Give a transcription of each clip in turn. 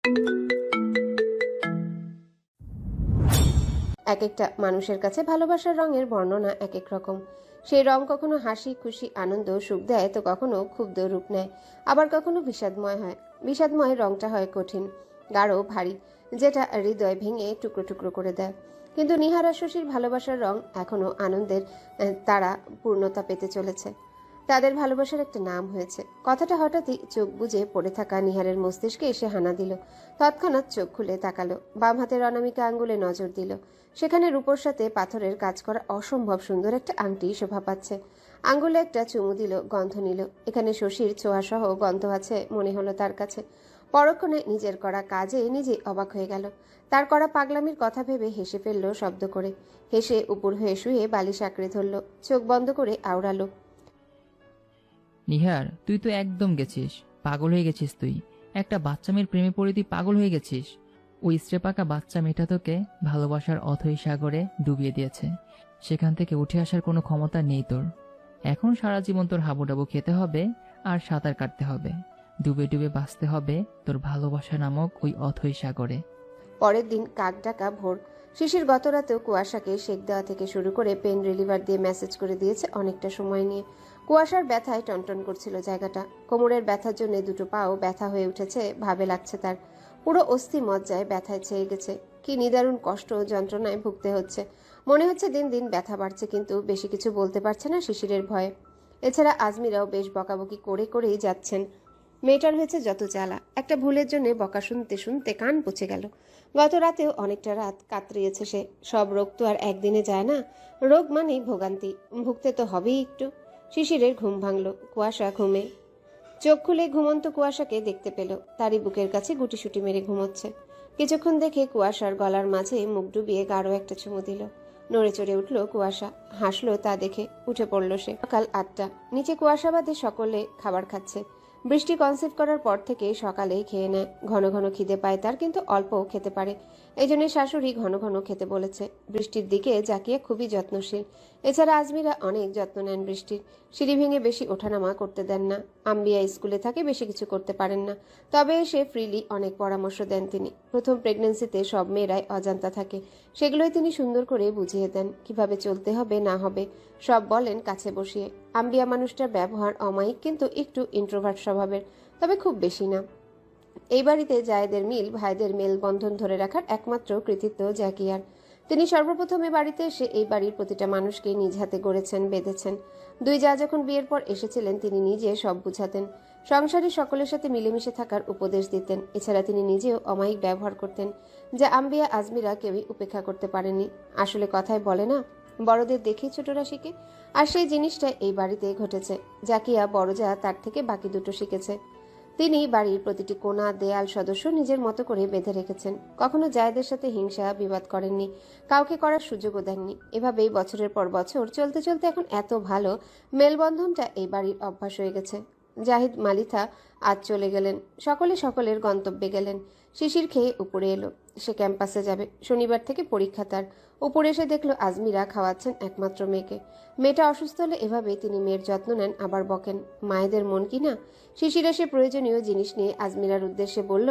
এক একটা মানুষের কাছে ভালোবাসার রঙের বর্ণনা এক এক রকম। সেই রং কখনো হাসি খুশি আনন্দ সুখ দেয়, তো কখনো ক্ষুব্ধ রূপ নেয়, আবার কখনো বিষাদময় হয়। বিষাদময় রংটা হয় কঠিন, গাঢ়, ভারী, যেটা হৃদয় ভেঙে টুকরো টুকরো করে দেয়। কিন্তু নিহার আর শশীর ভালোবাসার রং এখনো আনন্দের তারা পূর্ণতা পেতে চলেছে। তাদের ভালোবাসার একটা নাম হয়েছে। কথাটা হঠাৎই চোখ বুজে পড়ে থাকা নিহারের মস্তিষ্কে এসে হানা দিল। তৎক্ষণাৎ চোখ খুলে তাকালো, বাম হাতের অনামিকা আঙ্গুলে নজর দিল। সেখানে রূপোর সাথে পাথরের কাজ করা অসম্ভব সুন্দর একটা আংটি শোভা পাচ্ছে। আঙ্গুলে একটা চুমু দিল, গন্ধ নিল। এখানে শশীর ছোঁয়াসহ গন্ধ আছে মনে হলো তার কাছে। পরক্ষণে নিজের করা কাজে নিজে অবাক হয়ে গেল। তার করা পাগলামির কথা ভেবে হেসে ফেলল শব্দ করে। হেসে উপর হয়ে শুয়ে বালিশ আঁকড়ে ধরল, চোখ বন্ধ করে আওড়ালো, নিহার, তুই তো একদম গেছিস, পাগল হয়ে গেছিস তুই। একটা বাচ্চা মেয়ের প্রেমে পড়ে তুই পাগল হয়ে গেছিস। ওই স্ত্রে পাকা বাচ্চা মেয়েটা তোকে ভালোবাসার অথৈ সাগরে ডুবিয়ে দিয়েছে। সেখান থেকে উঠে আসার কোনো ক্ষমতা নেই তোর। এখন সারা জীবন তোর হাবুডাবু খেতে হবে আর সাঁতার কাটতে হবে, ডুবে ডুবে বাঁচতে হবে তোর ভালোবাসা নামক ওই অথৈ সাগরে। পরের দিন কাক ডাকা ভোর। শিশির গত রাতেও কুয়াশাকে সেক দেওয়া থেকে শুরু করে পেন রিলিভার দিয়ে মেসেজ করে দিয়েছে অনেকটা সময় নিয়ে। কুয়াশার ব্যথায় টনটন করছিল জায়গাটা। কোমরের ব্যথার জন্য দুটো পাও ব্যথা হয়ে উঠেছে, ভাবে লাগছে তার। পুরো অস্থি মজ্জায় ব্যথায় ছেয়ে গেছে। কি নিদারুণ কষ্ট ও যন্ত্রণায় ভুগতে হচ্ছে। মনে হচ্ছে দিন দিন ব্যথা বাড়ছে, কিন্তু বেশি কিছু বলতে পারছে না শিশিরের ভয়ে। এছাড়া আজমিরাও বেশ বকাবকি করে করেই যাচ্ছেন। মেয়েটার হয়েছে যত জ্বালা, একটা ভুলের জন্য বকা শুনতে শুনতে কান পচে গেল। গত রাতেও অনেকটা রাত কাতরিয়েছে সে। সব রোগ তো আর একদিনে যায় না। রোগ মানেই ভোগান্তি, ভুগতে তো হবেই একটু। শিশিরের ঘুম ভাঙল। কুয়াশা ঘুমে চোখ খুলে ঘুমন্ত কুয়াশাকে দেখতে পেল। তারই বুকের কাছে গুটিসুটি মেরে ঘুমোচ্ছে। কিছুক্ষণ দেখে কুয়াশার গলার মাঝে মুখ ডুবিয়ে গাঢ় একটা চুমু দিল। নড়ে চড়ে উঠল কুয়াশা, হাসলো তা দেখে। উঠে পড়ল সে। সকাল 8টা। নিচে কুয়াশা বাদে সকলে খাবার খাচ্ছে। বৃষ্টি কনসিভ করার পর থেকে সকালেই খেয়ে নেয়। ঘন ঘন খিদে পায় তার, কিন্তু অল্পও খেতে পারে। এই জন্য শাশুড়ি ঘন ঘন খেতে বলেছে। বৃষ্টির দিকে জাকিয়ে খুবই যত্নশীল। এছাড়া আজমিরা অনেক যত্ন নেন বৃষ্টির। সিঁড়ি ভেঙে বেশি ওঠানামা করতে দেন না। আম্বিয়া স্কুলে থাকে, বেশি কিছু করতে পারেন না। তবে এসে ফ্রিলি অনেক পরামর্শ দেন তিনি। প্রথম প্রেগন্যান্সিতে সব মেয়েরাই অজান্তা থাকে, সেগুলোই তিনি সুন্দর করে বুঝিয়ে দেন। কিভাবে চলতে হবে না হবে সব বলেন কাছে বসিয়ে। আম্বিয়া মানুষটার ব্যবহার অমায়িক, কিন্তু একটু ইন্ট্রোভার্ট স্বভাবের, তবে খুব বেশি না। এই বাড়িতে জায়েদের মিল ভাইদের মেলবন্ধন ধরে রাখার একমাত্র কৃতিত্ব জাকিয়ার। তিনি সর্বপ্রথম এ বাড়িতে এসে এই বাড়ির প্রতিটা মানুষকে নিজ হাতে গড়েছেন, বেঁধেছেন। দুই যা যখন বিয়ের পর এসেছিলেন, তিনি নিজে সব বুঝাতেন। সংসারে সকলের সাথে মিলেমিশে থাকার উপদেশ দিতেন। এছাড়া তিনি নিজেও অমায়িক ব্যবহার করতেন, যা আম্বিয়া আজমিরা কেউই উপেক্ষা করতে পারেনি। আসলে কথায় বলে না, বড়দের দেখেই ছোটরা শিখে। আর সেই জিনিসটা এই বাড়িতে ঘটেছে। জাকিয়া বড় যা তার থেকে বাকি দুটো শিখেছে। তিনি বাড়ির প্রতিটি কোণা দেয়াল সদস্য নিজের মতো করে বেঁধে রেখেছেন। কখনো জায়েদের সাথে হিংসা বিবাদ করেননি, কাউকে করার সুযোগও দেননি। এভাবেই বছরের পর বছর চলতে চলতে এখন এত ভালো মেলবন্ধনটা এই বাড়ির অভ্যাস হয়ে গেছে। জাহিদ মালিথা আজ চলে গেলেন। সকলে সকলের গন্তব্যে গেলেন। শিশির খেয়ে উপরে এলো। সে ক্যাম্পাসে যাবে, শনিবার থেকে পরীক্ষা তার। উপরে এসে দেখলো আজমিরা খাওয়াচ্ছেন একমাত্র মেয়েকে। মেয়েটা অসুস্থ হলে এভাবেই তিনি মেয়ের যত্ন নেন, আবার বকেন। মায়েদের মন কি না। শিশির এসে প্রয়োজনীয় জিনিস নিয়ে আজমিরার উদ্দেশ্যে বলল,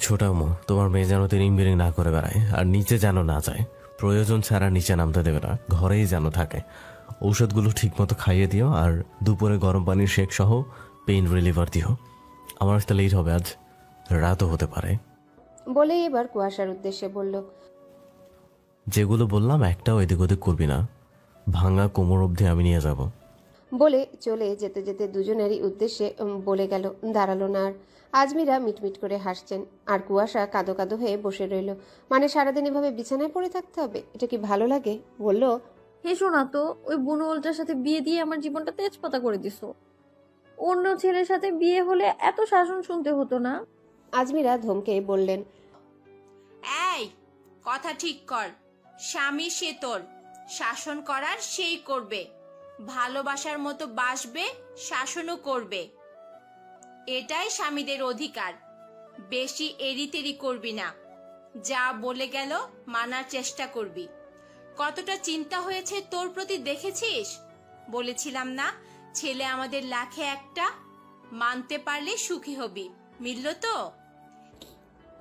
ছোটামো, তোমার মেয়ে যেন তিরিং বিরিং না করে বেড়ায়, আর নিচে যেন না যায়। প্রয়োজন ছাড়া নিচে নামতে দেবে না, ঘরেই যেন থাকে। ঔষধগুলো ঠিকমতো খাইয়ে দিও, আর দুপুরে গরম পানির শেক সহ পেইন রিলিভার দিও। আমার আসতে লেট হবে, আজ রাতও হতে পারে। বলেই এবার কুয়াশার উদ্দেশ্যে বলল, যেগুলো বললাম একটাও এদিক ওদিক করবি না। ভাঙা কোমর অবধি আমি নিয়ে যাব। বলে চলে যেতে যেতে দুজনেরই উদ্দেশ্যে বলে গেল। দাঁড়ালো না আর। আজমিরা মিটমিট করে হাসছেন, আর কুয়াশা কাঁদো কাঁদো হয়ে বসে রইল। মানে সারাদিন এভাবে বিছানায় পড়ে থাকতে হবে, এটা কি ভালো লাগে? বলল, হেসো না তো, ওই বুনোলটার সাথে বিয়ে দিয়ে আমার জীবনটা তেজপাতা করে দিছো। অন্য ছেলের সাথে বিয়ে হলে এত শাসন শুনতে হতো না। আজমিরা ধমকে বললেন, এই, কথা ঠিক কর। স্বামী সে তোর, শাসন করার সেই করবে। ভালোবাসার মতো বাসবে, শাসনও করবে। এটাই স্বামীদের অধিকার। বেশি এড়িতেড়ি করবি না। যা বলে গেল মানার চেষ্টা করবি। কতটা চিন্তা হয়েছে তোর প্রতি দেখেছিস? বলেছিলাম না, ছেলে আমাদের লাখে একটা। মানতে পারলে সুখী হবি। মিলল তো?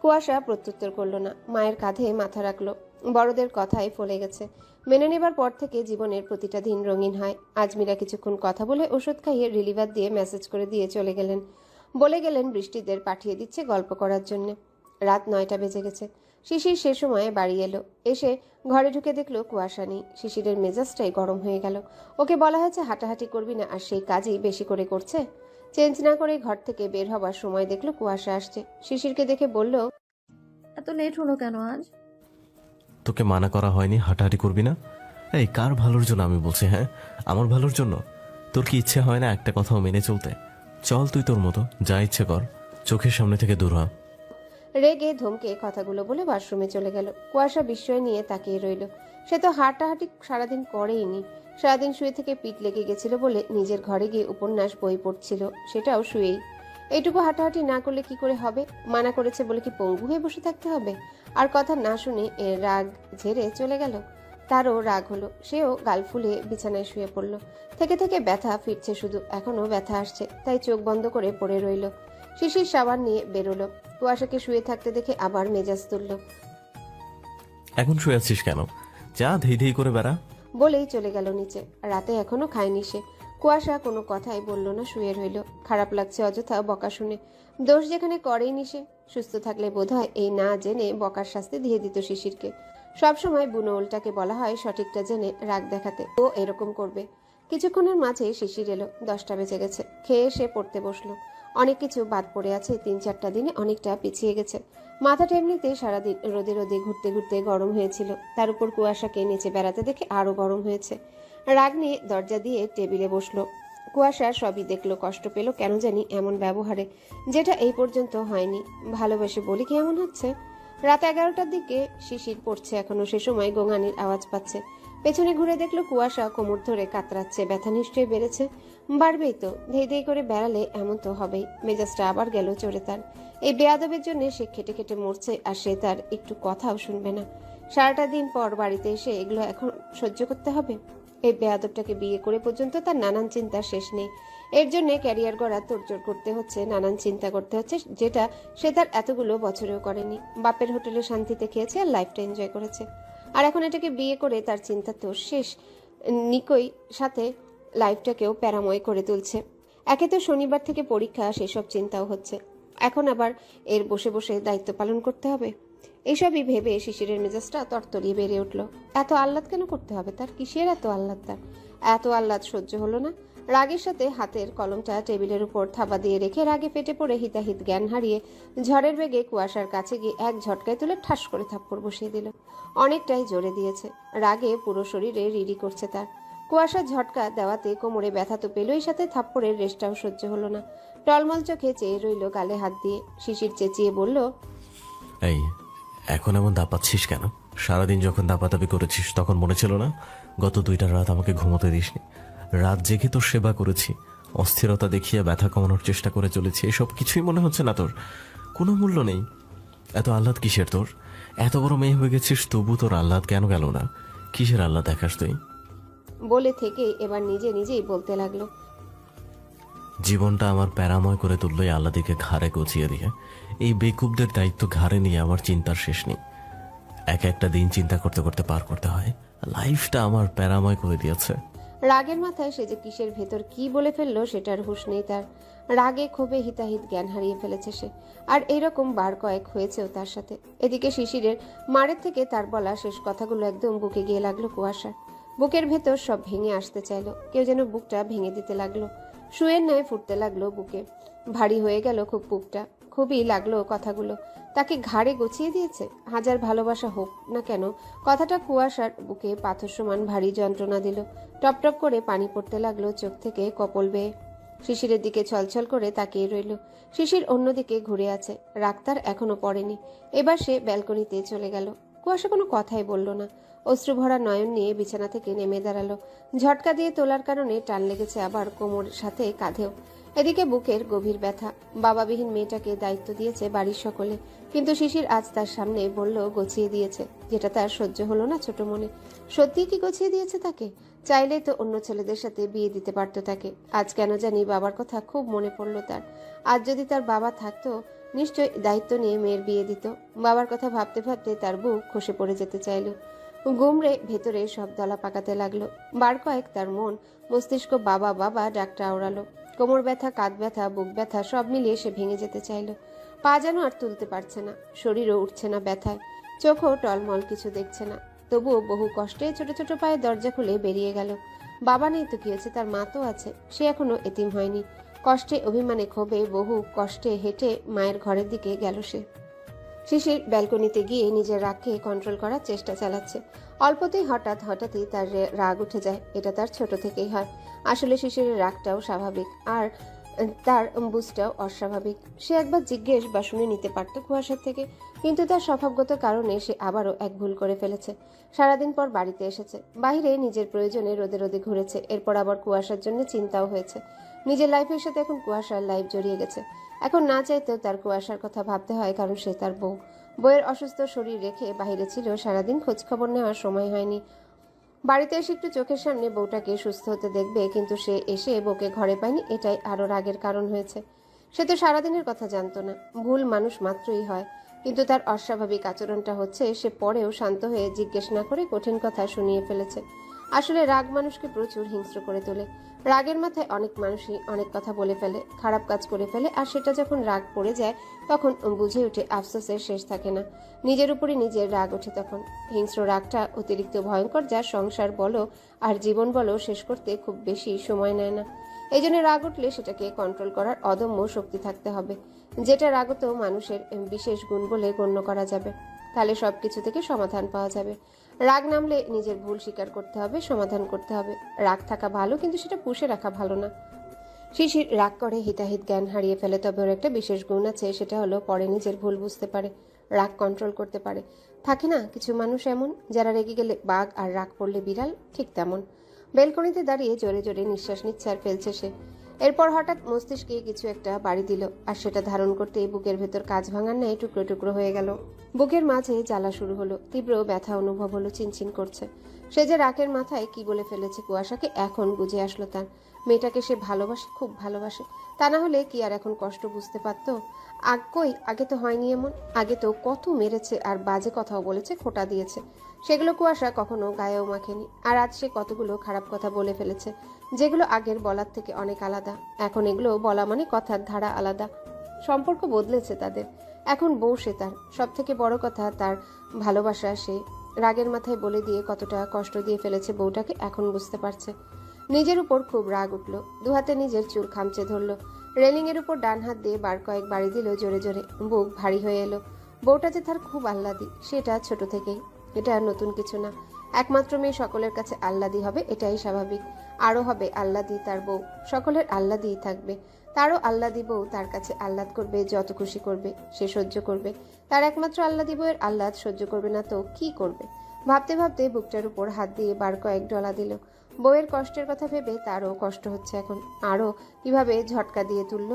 কুয়াশা প্রত্যুত্তর করলো না, মায়ের কাঁধে মাথা রাখলো। বড়দের কথায় ফলে গেছে, মেনে নেবার পর থেকে জীবনের প্রতিটা দিন রঙিন হয়। আজমিরা কিছুক্ষণ কথা বলে ওষুধ খাইয়ে রিলিভার দিয়ে মেসেজ করে দিয়ে চলে গেলেন। বলে গেলেন বৃষ্টিদের পাঠিয়ে দিচ্ছে গল্প করার জন্য। রাত 9টা বেজে গেছে। শিশির সে সময় বাড়ি এলো। এসে ঘরে ঢুকে দেখলো কুয়াশা নেই। শিশিরের মেজাজটাই গরম হয়ে গেল। ওকে বলা হয়েছে হাঁটাহাঁটি করবি না, আর সেই কাজই বেশি করে করছে। চেঞ্জ না করে ঘর থেকে বের হবার সময় দেখলো কুয়াশা আসছে। শিশিরকে দেখে বলল, এত লেট হলো কেন আজ? তোকে মানা করা হয়নি হাঁটাহাঁটি করবি না? এই কার ভালোর জন্য আমি বলছি? হ্যাঁ, আমার ভালোর জন্য। তোর কি ইচ্ছে হয় না একটা কথাও মেনে চলতে? চল তুই তোর মতো যা ইচ্ছে কর, চোখের সামনে থেকে দূর হ। রেগে ধমকে কথাগুলো বলে ওয়াশরুমে চলে গেল। কুয়াশা বিস্ময় নিয়ে তাকিয়ে রইল। সে তো হাঁটাহাঁটি সারাদিন করেইনি। সারাদিন শুয়ে থেকে পিঠ লেগে গেছিল বলে নিজের ঘরে গিয়ে উপন্যাস বই পড়ছিল, সেটাও শুয়েই। এইটুকু হাঁটাহাঁটি না করলে কি করে হবে? মানা করেছে বলে কি পঙ্গু হয়ে বসে থাকতে হবে? আর কথা না শুনে এর রাগ ঝেড়ে চলে গেল। তারও রাগ হলো, সেও গাল ফুলে বিছানায় শুয়ে পড়ল। থেকে থেকে ব্যথা ফিরছে, শুধু এখনো ব্যথা আসছে, তাই চোখ বন্ধ করে পড়ে রইল। শিশির সাবান নিয়ে বেরোলো। কুয়াশাকে শুয়ে থাকতে দেখে আবার মেজাজ তুলল। এখন শুয়ে আছিস কেন? যা ধেই ধেই করে বেড়া। বলেই চলে গেল নিচে। রাতে এখনো খায়নি সে। কুয়াশা কোনো কথাই বলল না, শুয়ে রইল। খারাপ লাগছে অযথা বকা শুনে। দোষ যেখানে করেইনি সে। সুস্থ থাকলে বোধহয় এই না জেনে বকার শাস্তি দিয়ে দিত শিশিরকে। সবসময় বুনো উল্টাকে বলা হয় সঠিকটা জেনে রাগ দেখাতে, ও এরকম করবে। কিছুক্ষণের মাঝে শিশির এলো। 10টা বেজে গেছে। খেয়ে এসে পড়তে বসলো। অনেক কিছু বাদ পড়ে আছে, 3-4টা দিনে অনেকটা পিছিয়ে গেছে। মাথাটা এমনিতে সারাদিন রোদে রোদে ঘুরতে ঘুরতে গরম হয়েছিল, তার উপর কুয়াশাকে নিচে বেড়াতে দেখে আরো গরম হয়েছে। রাগ নিয়ে দরজা দিয়ে টেবিলে বসলো। কুয়াশা সবই দেখলো, কষ্ট পেল কেন জানি এমন ব্যবহারে, যেটা এই পর্যন্ত হয়নি। ভালোবেসে বলি কি এমন হচ্ছে? রাত 11টার দিকে শিশির পড়ছে এখনো। সে সময় গোঙানির আওয়াজ পাচ্ছে। পেছনে ঘুরে দেখলো কুয়াশা কোমর ধরে কাতরাচ্ছে। ব্যথা নিশ্চয়ই বেড়েছে, বাড়বেই তো। ধেই ধেই করে বেড়ালে এমন তো হবেই। মেজাজটা আবার গেল চড়ে তার। এই বেয়াদবের জন্য সে খেটে খেটে মরছে, আর সে তার একটু কথাও শুনবে না। সারাটা দিন পর বাড়িতে এসে এগুলো এখন সহ্য করতে হবে? এই বেয়াদবটাকে বিয়ে করে পর্যন্ত তার নানান চিন্তার শেষ নেই। এর জন্য ক্যারিয়ার গড়া তোড়জোড় করতে হচ্ছে, নানান চিন্তা করতে হচ্ছে, যেটা সে তার এতগুলো বছরেও করেনি। বাপের হোটেলে শান্তিতে খেয়েছে আর লাইফটা এনজয় করেছে, আর এখন এটাকে বিয়ে করে তার চিন্তা তো শেষ। নিকই সাথে লাইফটাকেও প্যারাময় করে তুলছে। একে তো শনিবার থেকে পরীক্ষা, সেসব চিন্তাও হচ্ছে। এখন আবার এর বসে বসে দায়িত্ব পালন করতে হবে। এইসবই ভেবে শিশিরের মেজাজটা তরতরিয়ে বেড়ে উঠল। এত আহ্লাদ কেন করতে হবে তার? কিসের এত আহ্লাদ তার? এত আহ্লাদ সহ্য হলো না। রাগের সাথে হাতের কলমটা টেবিলের উপর থাবা দিয়ে রেখে রাগে ফেটে পড়ে হিতাহিত জ্ঞান হারিয়ে ঝড়ের বেগে কুয়াশার কাছে গিয়ে এক ঝটকায় তুলে ঠাস করে থাপ্পড় বসিয়ে দিল। অনেকটাই জোরে দিয়েছে। রাগে পুরো শরীরে রিরি করছে তার। কুয়াশার ঝটকা দেওয়াতে কোমরে ব্যথা তো পেলই, সাথে থাপ্পড়ের রেশটাও সহ্য হলো না। টলমল চোখে চেয়ে রইল গালে হাত দিয়ে। শিশির চেঁচিয়ে বলল, এই এখন এমন দাপাচ্ছিস কেন? সারাদিন যখন দাপাদাপি করেছিস তখন মনে ছিল না গত 2টা রাত আমাকে ঘুমোতে দিসনি? রাত জেগে তোর সেবা করেছি, অস্থিরতা দেখিয়ে ব্যথা কমানোর চেষ্টা করে চলেছি। এসব কিছুই মনে হচ্ছে না তোর? কোনো মূল্য নেই। এত আহ্লাদ কিসের তোর? এত বড় মেয়ে হয়ে গেছিস, তবু তোর আহ্লাদ কেন গেল না? কিসের আহ্লাদ দেখাস তুই? বলে থেকে এবার নিজে নিজেই বলতে লাগলো, জীবনটা আমার প্যারাময় করে তুললো এই আহ্লাদিকে ঘাড়ে গচিয়ে দিয়ে। এই বেকুবদের দায়িত্ব ঘাড়ে নিয়ে আমার চিন্তার শেষ নেই। এক একটা দিন চিন্তা করতে করতে পার করতে হয়। লাইফটা আমার প্যারাময় করে দিয়েছে। রাগের মাথায় সে যে কিসের ভেতর কি বলে ফেললো সেটার হুঁশ নেই তার। রাগে ক্ষোভে হিতাহিত জ্ঞান হারিয়ে ফেলেছে সে, আর এরকম বার কয়েক হয়েছেও তার সাথে। এদিকে শিশিরের মারের থেকে তার বলা শেষ কথাগুলো একদম বুকে গিয়ে লাগলো কুয়াশার। বুকের ভেতর সব ভেঙে আসতে চাইলো, কেউ যেন বুকটা ভেঙে দিতে লাগলো। শুয়ের ন্যায় ফুটতে লাগলো বুকে। ভারী হয়ে গেল খুব বুকটা। খুবই লাগলো কথাগুলো। তাকে ঘাড়ে গছিয়ে দিয়েছে। হাজার ভালোবাসা হোক না কেন, কথাটা কুয়াশার বুকে পাথর সমান ভারী যন্ত্রণা দিল। টপ টপ করে পানি পড়তে লাগলো চোখ থেকে কপল বেয়ে। শিশিরের দিকে ছলছল করে তাকিয়ে রইল। শিশির অন্যদিকে ঘুরে আছে। রাগ তার এখনো পড়েনি। এবার সে ব্যালকনিতে চলে গেল। কুয়াশা কোনো কথাই বলল না। অশ্রুভরা নয়ন নিয়ে বিছানা থেকে নেমে দাঁড়ালো। ঝটকা দিয়ে তোলার কারণে টান লেগেছে আবার কোমর সাথে কাঁধেও। এদিকে বুকের গভীর ব্যথা। বাবাবিহীন মেয়েটাকে দায়িত্ব দিয়েছে বাড়ির সকলে, কিন্তু শিশির আজ তার সামনে বলল গছিয়ে দিয়েছে, যেটা তার সহ্য হলো না ছোট মনে। সত্যিই কি গছিয়ে দিয়েছে তাকে? চাইলেই তো অন্য ছেলেদের সাথে বিয়ে দিতে পারতো তাকে। আজ কেন জানি বাবার কথা খুব মনে পড়লো তার। আজ যদি তার বাবা থাকতো নিশ্চয় দায়িত্ব নিয়ে মেয়ের বিয়ে দিত। বাবার কথা ভাবতে ভাবতে তার বুক খসে পড়ে যেতে চাইল। গুমরে ভেতরে সব দলা পাকাতে লাগলো। বার কয়েক তার মন মস্তিষ্ক বাবা বাবা ডাকটা আওড়ালো। কোমর ব্যথা, কাঁধ ব্যথা, বুক ব্যথা সব মিলিয়ে সে ভেঙে যেতে চাইল। পা যেন আর তুলতে পারছে না, শরীরও উঠছে না ব্যথায়, চোখও টলমল কিছু দেখছে না। তবুও বহু কষ্টে ছোট ছোট পায়ে দরজা খুলে বেরিয়ে গেল। বাবা নেই তো কি হয়েছে, তার মা তো আছে, সে এখনো এতিম হয়নি। কষ্টে অভিমানে ক্ষোভে বহু কষ্টে হেঁটে মায়ের ঘরের দিকে গেল সে। শিশির ব্যালকনিতে গিয়ে নিজের রাগকে কন্ট্রোল করার চেষ্টা চালাচ্ছে। অল্পতেই হঠাৎই তার রাগ উঠে যায়। এটা তার ছোট থেকেই হয়। আসলে শিশিরের রাগটাও স্বাভাবিক, আর তার বুঝটাও অস্বাভাবিক। সে একবার জিজ্ঞেস বা শুনে নিতে পারত কুয়াশার থেকে, কিন্তু তার স্বভাবগত কারণে সে আবারও এক ভুল করে ফেলেছে। সারাদিন পর বাড়িতে এসেছে, বাইরে নিজের প্রয়োজনে রোদে রোদে ঘুরেছে, এরপর আবার কুয়াশার জন্য চিন্তাও হয়েছে। নিজের লাইফের সাথে এখন কুয়াশার লাইফ জড়িয়ে গেছে। এখন না চাইতেও তার কুয়াশার কথা ভাবতে হয়, কারণ সে তার বউ। বউয়ের অসুস্থ শরীর রেখে বাইরে ছিল, সারাদিন খোঁজখবর নেওয়ার সময় হয়নি। বাড়িতে এসে একটু চোখের সামনে বউটাকে সুস্থ হতে দেখবে, কিন্তু সে এসে বউকে ঘরে পায়নি, এটাই আরো রাগের কারণ হয়েছে। সে তো সারাদিনের কথা জানতো না। ভুল মানুষ মাত্রই হয়, কিন্তু তার অস্বাভাবিক আচরণটা হচ্ছে সে পরেও শান্ত হয়ে জিজ্ঞেস না করে কঠিন কথা শুনিয়ে ফেলেছে। আসলে রাগ মানুষকে প্রচুর হিংস্র করে তোলে। রাগের মাথায় অনেক মানুষই অনেক কথা বলে ফেলে, খারাপ কাজ করে ফেলে, আর সেটা যখন রাগ পড়ে যায় তখন বুঝে উঠে আফসোসের শেষ থাকে না। নিজের উপরই নিজের রাগ ওঠে তখন। হিংস্র রাগটা অতিরিক্ত ভয়ঙ্কর, যা সংসার বলো আর জীবন বলো শেষ করতে খুব বেশি সময় নেয় না। এই জন্য রাগ উঠলে সেটাকে কন্ট্রোল করার অদম্য শক্তি থাকতে হবে, যেটা রাগত মানুষের বিশেষ গুণ বলে গণ্য করা যাবে। তাহলে সবকিছু থেকে সমাধান পাওয়া যাবে। রাগ নামলে নিজের ভুল স্বীকার করতে হবে, সমাধান করতে হবে। রাগ থাকা ভালো, কিন্তু সেটা পুষে রাখা ভালো না। শিশির রাগ করে হিতাহিত জ্ঞান হারিয়ে ফেলে, তবে ওর একটা বিশেষ গুণ আছে, সেটা হলো পরে নিজের ভুল বুঝতে পারে, রাগ কন্ট্রোল করতে পারে। থাকে না কিছু মানুষ এমন, যারা রেগে গেলে বাঘ আর রাগ পড়লে বিড়াল, ঠিক তেমন। বেলকনিতে দাঁড়িয়ে জোরে জোরে নিঃশ্বাস নিচ্ছে আর ফেলছে সে। এরপর হঠাৎ মস্তিষ্কে কিছু একটা বাড়ি দিল, আর সেটা ধারণ করতেই বুকের ভেতর কাঁচ ভাঙার ন্যায় টুকরো টুকরো হয়ে গেল। বুকের মাঝে জ্বালা শুরু হলো, তীব্র ব্যথা অনুভব হলো, চিনচিন করছে। সে যে রাগের মাথায় কি বলে ফেলেছে কুয়াশাকে, এখন বুঝে আসলো তার। মেয়েটাকে সে ভালোবাসে, খুব ভালোবাসে। তা না হলে কি আর এখন কষ্ট বুঝতে পারতো? আগে তো হয়নি এমন। আগে তো কত মেরেছে আর বাজে কথাও বলেছে, খোঁটা দিয়েছে, সেগুলো কুয়াশা কখনো গায়েও মাখেনি। আর আজ সে কতগুলো খারাপ কথা বলে ফেলেছে, যেগুলো আগের বলার থেকে অনেক আলাদা। এখন এগুলো বলা মানে কথার ধারা আলাদা। সম্পর্ক বদলেছে তাদের। এখন বউ সে তার। সব থেকে বড় কথা, তার ভালোবাসা সে। রাগের মাথায় বলে দিয়ে কতটা কষ্ট দিয়ে ফেলেছে বউটাকে এখন বুঝতে পারছে। নিজের উপর খুব রাগ উঠল, দুহাতে নিজের চুল খামচে ধরল। রেলিং এর উপর ডান হাত দিয়ে বার কয়েক বাড়ি দিল জোরে জোরে। বুক ভারী হয়ে এলো। বউটা যে তার খুব আহ্লাদী, সেটা ছোট থেকেই। এটা নতুন কিছু না। একমাত্র মেয়ে সকলের কাছে আহ্লাদী হবে, এটাই স্বাভাবিক। আরও হবে আহ্লাদী তার বউ, সকলের আহ্লাদীই থাকবে। তারও আহ্লাদী বউ তার কাছে আহ্লাদ করবে, যত খুশি করবে সে সহ্য করবে। তার একমাত্র আহ্লাদী বউয়ের আহ্লাদ সহ্য করবে না তো কি করবে? ভাবতে ভাবতে বুকটার উপর হাত দিয়ে বার কয়েক ডলা দিল। বউয়ের কষ্টের কথা ভেবে তারও কষ্ট হচ্ছে এখন। আরও কিভাবে ঝটকা দিয়ে তুলল।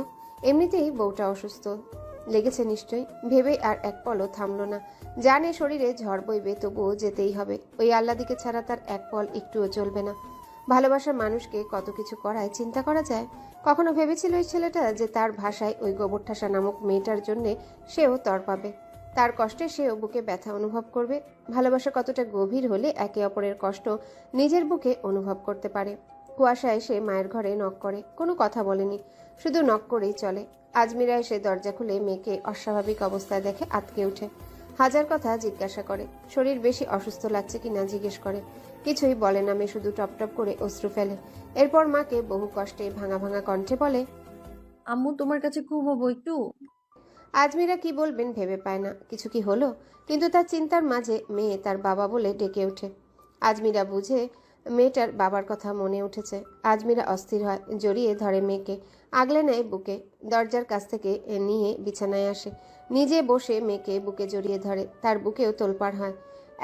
এমনিতেই বউটা অসুস্থ, লেগেছে নিশ্চয়ই। ভেবে আর এক পলও থামলো না। জানে শরীরে ঝড় বইবে, তবুও যেতেই হবে। ওই আহ্লাদিকে ছাড়া তার এক পল একটুও চলবে না। ভালোবাসার মানুষকে কত কিছু করায় চিন্তা করা যায়। কখনো ভেবেছিল ওই ছেলেটা যে তার ভাষায় ওই গোবরঠাসা নামক মেয়েটার জন্যে সেও তড়পাবে, তার কষ্টে সেও বুকে ব্যথা অনুভব করবে। ভালোবাসা কতটা গভীর হলে একে অপরের কষ্ট নিজের বুকে অনুভব করতে পারে। কুয়াশা এসে মায়ের ঘরে নক করে, কোনো কথা বলেনি, শুধু নক করেই চলে। আজমিরা এসে দরজা খুলে মেয়েকে অস্বাভাবিক অবস্থায় দেখে আতকে ওঠে। হাজার কথা জিজ্ঞাসা করে, শরীর বেশি অসুস্থ লাগছে কিনা জিজ্ঞেস করে। কিছুই বলে না মেয়ে, শুধু টপ টপ করে অশ্রু ফেলে। এরপর মাকে বহু কষ্টে ভাঙা ভাঙা কণ্ঠে বলে, আম্মু তোমার কাছে ঘুমোবো একটু। আজমিরা কি বলবেন ভেবে পায় না। কিছু কি হলো? কিন্তু তার চিন্তার মাঝে মেয়ে তার বাবা বলে ডেকে ওঠে। আজমিরা বুঝে মেয়েটার বাবার কথা মনে উঠেছে। আজমিরা অস্থির হয়, জড়িয়ে ধরে মেয়েকে, আগলে নেয় বুকে, দরজার কাছ থেকে নিয়ে বিছানায় আসে, নিজে বসে মেয়েকে বুকে জড়িয়ে ধরে। তার বুকেও তোলপাড় হয়।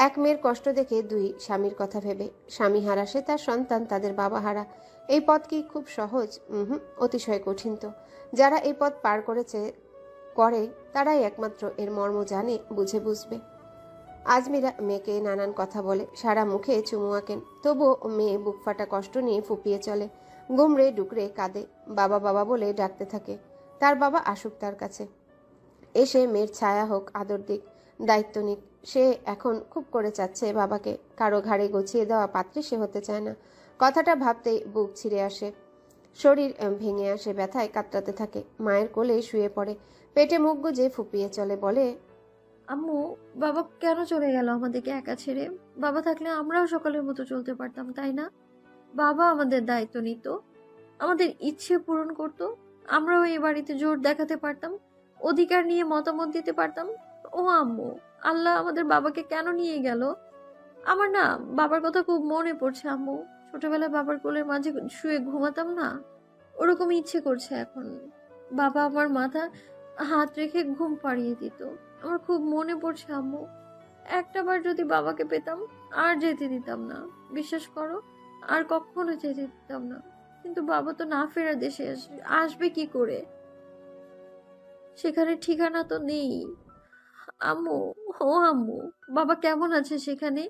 এক মেয়ের কষ্ট দেখে দুই স্বামীর কথা ভেবে। স্বামী হারা সে, তার সন্তান তাদের বাবা হারা। এই পথ কি খুব সহজ? অতিশয় কঠিন তো। যারা এই পথ পার করে তারাই একমাত্র এর মর্ম জানে, বুঝবে। আজমিরা মেয়েকে নানান কথা বলে, সারা মুখে চুমু আঁকেন, তবুও মেয়ে বুক ফাটা কষ্ট নিয়ে ফুপিয়ে চলে। গুমড়ে ডুকরে কাঁদে, বাবা বাবা বলে ডাকতে থাকে। তার বাবা আসুক তার কাছে। এসে মেয়ের ছায়া হোক, আদর দিক, দায়িত্ব নিক। সে এখন খুব করে চাচ্ছে বাবাকে। কারো ঘাড়ে গছিয়ে দেওয়া পাত্রে সে হতে চায় না। কথাটা ভাবতেই বুক ছিঁড়ে আসে, শরীর ভেঙে আসে, ব্যথায় কাতরাতে থাকে। মায়ের কোলে শুয়ে পড়ে, পেটে মুখ গুজে ফুপিয়ে চলে, বলে, আম্মু, বাবা কেন চলে গেল আমাদেরকে একা ছেড়ে? বাবা থাকলে আমরাও সকালের মতো চলতে পারতাম, তাই না? বাবা আমাদের দায়িত্ব নিত, আমাদের ইচ্ছে পূরণ করত, আমরাও এই বাড়িতে জোর দেখাতে পারতাম, অধিকার নিয়ে মতামত দিতে পারতাম। ও আম্মু, আল্লাহ আমাদের বাবাকে কেন নিয়ে গেল? আমার না বাবার কথা খুব মনে পড়ছে আম্মু। ছোটবেলায় বাবার কোলের মাঝে শুয়ে ঘুমাতাম না, ওরকম ইচ্ছে করছে এখন। বাবা আমার মাথা হাত রেখে ঘুম পাড়িয়ে দিত। আমার খুব মনে পড়ছে আম্মু। একটাবার যদি বাবাকে পেতাম আর যেতে দিতাম না, বিশ্বাস করো, আর কখনো যেতে দিতাম না। কিন্তু বাবা তো না ফেরা দেশে আসবে কি করে? সেখানে ঠিকানা তো নেই আম্মু। ও আম্মু, বাবা কেমন আছে সেখানে?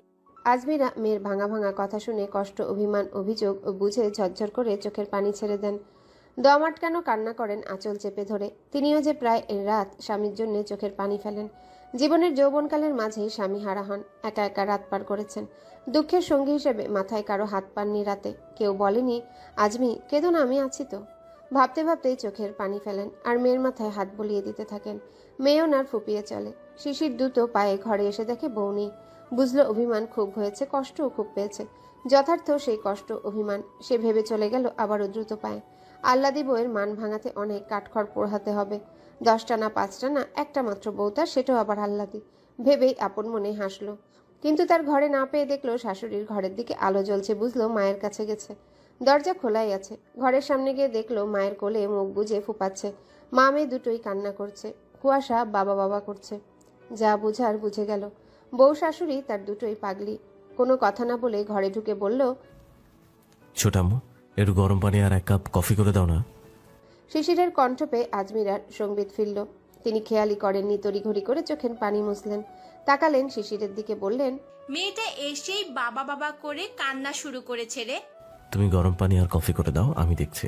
আজমিরা মেয়ের ভাঙা ভাঙা কথা শুনে কষ্ট, অভিমান, অভিযোগ বুঝে ঝরঝর করে চোখের পানি ছেড়ে দেন। দম আটকানো কান্না করেন আঁচল চেপে ধরে। তিনিও যে প্রায় রাত স্বামীর জন্য চোখের পানি ফেলেন। জীবনের যৌবনকালের মাঝেই স্বামী হারা হন, একা একা রাত পার করেছেন। দুঃখের সঙ্গী হিসেবে মাথায় কারো হাত পাননি রাতে। কেউ বলেনি, আজমি কেঁদো না, আমি আছি তো। ভাবতে ভাবতেই চোখের পানি ফেলেন আর মেয়ের মাথায় হাত বুলিয়ে দিতে থাকেন। মেয়েও নার ফুপিয়ে চলে। শিশির দ্রুত পায়ে ঘরে এসে দেখে বউ নেই। বুঝলো অভিমান খুব হয়েছে, কষ্টও খুব পেয়েছে। যথার্থ সেই কষ্ট, অভিমান। সে ভেবে চলে গেল আবারও দ্রুত পায়ে। আল্লাদি বউয়ের মান ভাঙাতে অনেক কাঠখড় পোড়াতে হবে। 10টা না 5টা না, একটা মাত্র বউ তার, সেটাও আবার আল্লাদি। ভেবেই আপন মনে হাসলো। কিন্তু তার ঘরে না পেয়ে দেখলো শাশুড়ির ঘরের দিকে আলো জ্বলছে। বুঝলো মায়ের কাছে গেছে। দরজা খোলাই আছে। ঘরের সামনে গিয়ে দেখলো মায়ের কোলে মুখ বুজে ফুপাচ্ছে। মা মেয়ে দুটোই কান্না করছে। কুয়াশা বাবা বাবা করছে। যা বুঝার বুঝে গেল। বউ শাশুড়ি তার দুটোই পাগলি। কোনো কথা না বলে ঘরে ঢুকে বলল, ছোটাম্মু, একটু গরম পানি আর 1 কাপ কফি করে দাও না। শিশিরের কণ্ঠ পেয়ে আজমিরার সংবিত ফিরল। তিনি খেয়ালি করেননি, তড়িঘড়ি করে চোখের পানি মুছলেন। তাকালেন শিশিরের দিকে, বললেন, মেয়েটা এসেই বাবা বাবা করে কান্না শুরু করেছে রে। তুমি গরম পানি আর কফি করে দাও, আমি দেখছি।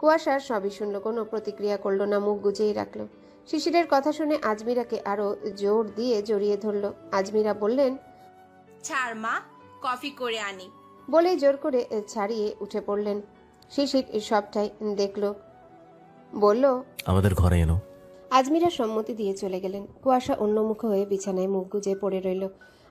কুয়াশার সবই শুনল, কোনো প্রতিক্রিয়া করলো না, মুখ গুজেই রাখলো। শিশিরের কথা শুনে আজমিরাকে আরো জোর দিয়ে জড়িয়ে ধরল। আজমিরা বললেন, ছাড় মা, কফি করে আনি। বলেই জোর করে ছাড়িয়ে উঠে পড়লেন। শিশির সবটাই দেখল, বলল, আমাদের ঘরে এনো। আজমিরা সম্মতি দিয়ে চলে গেলেন। কুয়াশা অন্যমুখ হয়ে বিছানায় মুখ গুজে পড়ে রইল।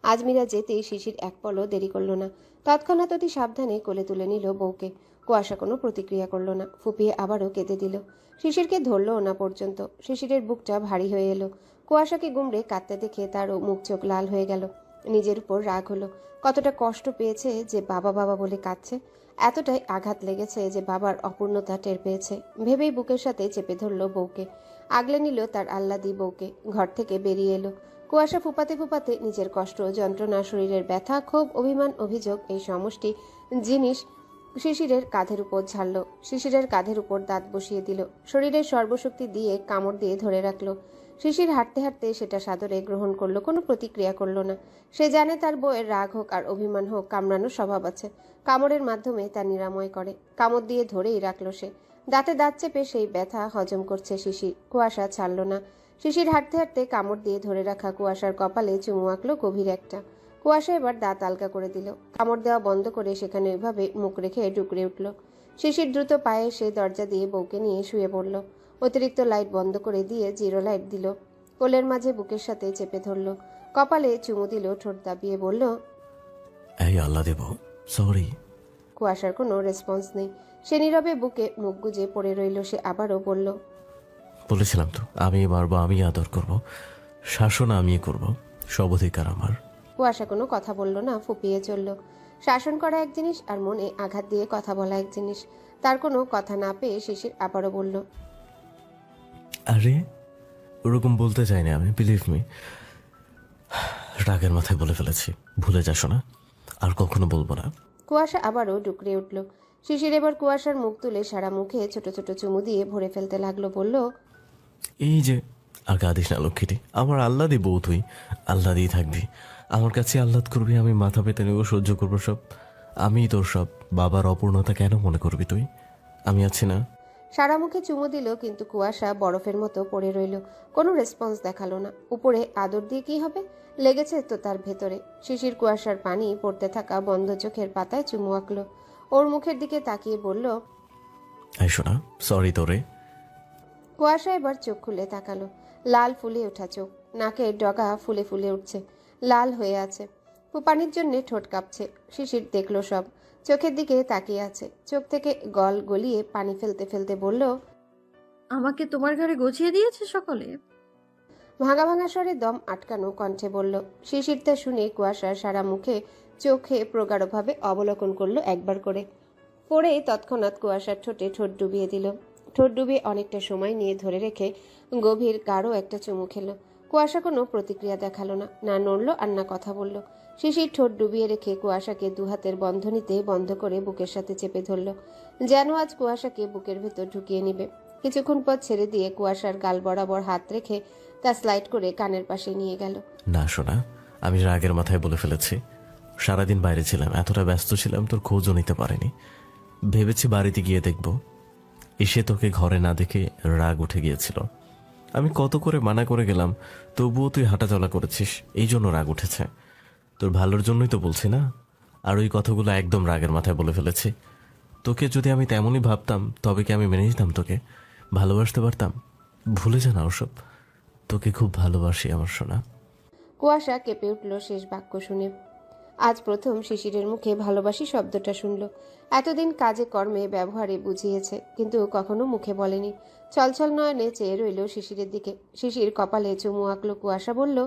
আজমিরা যেতেই শিশির এক পলও দেরি করল না। তৎক্ষণাৎ অতি সাবধানে কোলে তুলে নিল বউকে। কুয়াশা কোনো প্রতিক্রিয়া করল না, ফুপিয়ে আবারও কেঁদে দিল। শিশিরকে ধরলও না পর্যন্ত। শিশিরের বুকটা ভারী হয়ে এলো। কুয়াশাকে গুমড়ে কাঁদতে দেখে তারও মুখ চোখ লাল হয়ে গেল। নিজের উপর রাগ হলো। কতটা কষ্ট পেয়েছে যে বাবা বাবা বলে কাঁদছে। এতটাই আঘাত লেগেছে যে বাবার অপূর্ণতা টের পেয়েছে। ভেবেই বুকের সাথে চেপে ধরল বউকে। আগলে নিল তার আহ্লাদি বউকে। ঘর থেকে বেরিয়ে এলো। কুয়াশা ফুপাতে ফুপাতে নিজের কষ্ট, যন্ত্রণা, শরীরের ব্যথা, ক্ষোভ, অভিমান, অভিযোগ এই সমষ্টি জিনিস শিশিরের কাঁধের উপর ঝাড়ল। শিশিরের কাঁধের উপর দাঁত বসিয়ে দিল। শরীরের সর্বশক্তি দিয়ে কামড় দিয়ে ধরে রাখলো। শিশির হাঁটতে হাঁটতে সেটা সাদরে গ্রহণ করলো, কোনো প্রতিক্রিয়া করলো না। সে জানে তার বউয়ের রাগ হোক আর অভিমান হোক, কামড়ানোর স্বভাব আছে। কামড়ের মাধ্যমে তা নিরাময় করে। কামড় দিয়ে ধরেই রাখলো সে। দাঁতে দাঁত চেপে সেই ব্যথা হজম করছে শিশির। কুয়াশা ছাড়ল না। শিশির হাঁটতে হাঁটতে কামড় দিয়ে ধরে রাখা কুয়াশার কপালে চুমু আঁকলো গভীর একটা। কুয়াশা এবার দাঁত আলগা করে দিল। কামড় দেওয়া বন্ধ করে সেখানে ওইভাবে মুখ রেখে ডুকরে উঠল। শিশির দ্রুত পায়ে সে দরজা দিয়ে বউকে নিয়ে শুয়ে পড়ল। অতিরিক্ত লাইট বন্ধ করে দিয়ে জিরো লাইট দিল। কোলের মাঝে বুকের সাথে চেপে ধরল। কপালে চুমু দিল, ঠোঁট দাবিয়ে বলল, এই আল্লাহ দেব, সরি। কুয়াশার কোনো রেসপন্স নেই। সে নীরবে বুকে মুখ গুজে পড়ে রইল। সে আবারও বলল, বলেছিলাম তো, আমি মারবো, আমি আদর করব, শাসন আমি করব, সব অধিকার আমার। কুয়াশা কোনো কথা বলল না, ফুপিয়ে চলল। শাসন করা এক জিনিস আর মনে আঘাত দিয়ে কথা বলা এক জিনিস। তার কোনো কথা না পেয়ে শিশির আবারও বলল, আরে ওরকম বলতে চাইনি আমি, বিলিভ মি। রাগের মাথায় বলে ফেলেছি, ভুলে যাস না, আর কখনো বলবো না। কুয়াশা আবারও ডুকরে উঠল। শিশির এবার কুয়াশার মুখ তুলে সারা মুখে ছোট ছোট চুমু দিয়ে ভরে ফেলতে লাগলো। বলল, এই যে, আর কাঁদিস না লক্ষ্মীটি, আমার আহ্লাদি বউ তুই, আহ্লাদি থাকবি, আমার কাছে আহ্লাদ করবি, আমি মাথা পেতে নেব, সহ্য করবো সব, আমিই তোর সব। বাবার অপূর্ণতা কেন মনে করবি তুই? আমি আছি না। সারা মুখে চুমু দিল, কিন্তু কুয়াশা বরফের মতো পড়ে রইল। কোনো রেসপন্স দেখালো না। উপরে আদর দিয়ে কি হবে, লেগেছে তো তার ভেতরে। শিশির কুয়াশার পানি পড়তে থাকা বন্ধ চোখের পাতায় চুমু আঁকলো। ওর মুখের দিকে তাকিয়ে বলল, এই শোনা, সরি তোরে। কুয়াশা এবার চোখ খুলে তাকালো। লাল ফুলে ওঠা চোখ, নাকের ডগা ফুলে ফুলে উঠছে, লাল হয়ে আছে। পানির জন্য ঠোঁট কাঁপছে। শিশির দেখলো সব, চোখের দিকে তাকিয়ে আছে। চোখ থেকে গল গলিয়ে পানি ফেলতে ফেলতে বলল, আমাকে তোমার ঘরে গছিয়ে দিয়েছে সকলে। ভাঙা ভাঙা স্বরে দম আটকানো কণ্ঠে বলল। শিশির তা শুনে কুয়াশার সারা মুখে চোখে প্রগাঢ়ভাবে অবলোকন করলো একবার করে। পরে তৎক্ষণাৎ কুয়াশার ঠোঁটে ঠোঁট ডুবিয়ে দিল। ঠোঁট ডুবিয়ে অনেকটা সময় নিয়ে ধরে রেখে গভীর গাঢ় একটা চুমু খেলো। কুয়াশা কোনো প্রতিক্রিয়া দেখালো না, না নড়ল আর না কথা বলল। শিশির ঠোঁট ডুবিয়ে রেখে কুয়াশাকে দুহাতের বন্ধনীতে বন্ধ করে বুকের সাথে চেপে ধরল, যেন আজ কুয়াশাকে বুকের ভেতর ঢুকিয়ে নিবে। কিছুক্ষণ পর ছেড়ে দিয়ে কুয়াশার গাল বরাবর হাত রেখে তা স্লাইড করে কানের পাশে নিয়ে গেল। না শোনা, আমি রাগের মাথায় বলে ফেলেছি। সারাদিন বাইরে ছিলাম, এতটা ব্যস্ত ছিলাম তোর খোঁজও নিতে পারিনি। ভেবেছি বাড়িতে গিয়ে দেখব। এসে তোকে ঘরে না দেখে রাগ উঠে গিয়েছিল। আমি কত করে মানা করে গেলাম, তবুও তুই হাঁটাচলা করেছিস, এই জন্য রাগ উঠেছে। তোর ভালোর জন্যই তো বলছি না। আর ওই কথাগুলো একদম রাগের মাথায় বলে ফেলেছি। তোকে যদি আমি তেমনই ভাবতাম তবে কি আমি মেনে নিতাম তোকে, ভালোবাসতে পারতাম? ভুলে যা না ওসব। তোকে খুব ভালোবাসি আমার সোনা। কুয়াশা কেঁপে উঠল শেষ বাক্য শুনে। আজ প্রথম শিশিরের মুখে ভালোবাসি শব্দটা শুনল। এতদিন কাজে কর্মে ব্যবহারে বুঝিয়েছে, কিন্তু কখনো মুখে বলেনি। ছলছল নয়নে চেয়ে রইল শিশিরের দিকে। শিশির কপালে চুমু আঁকলো। কুয়াশা বলল,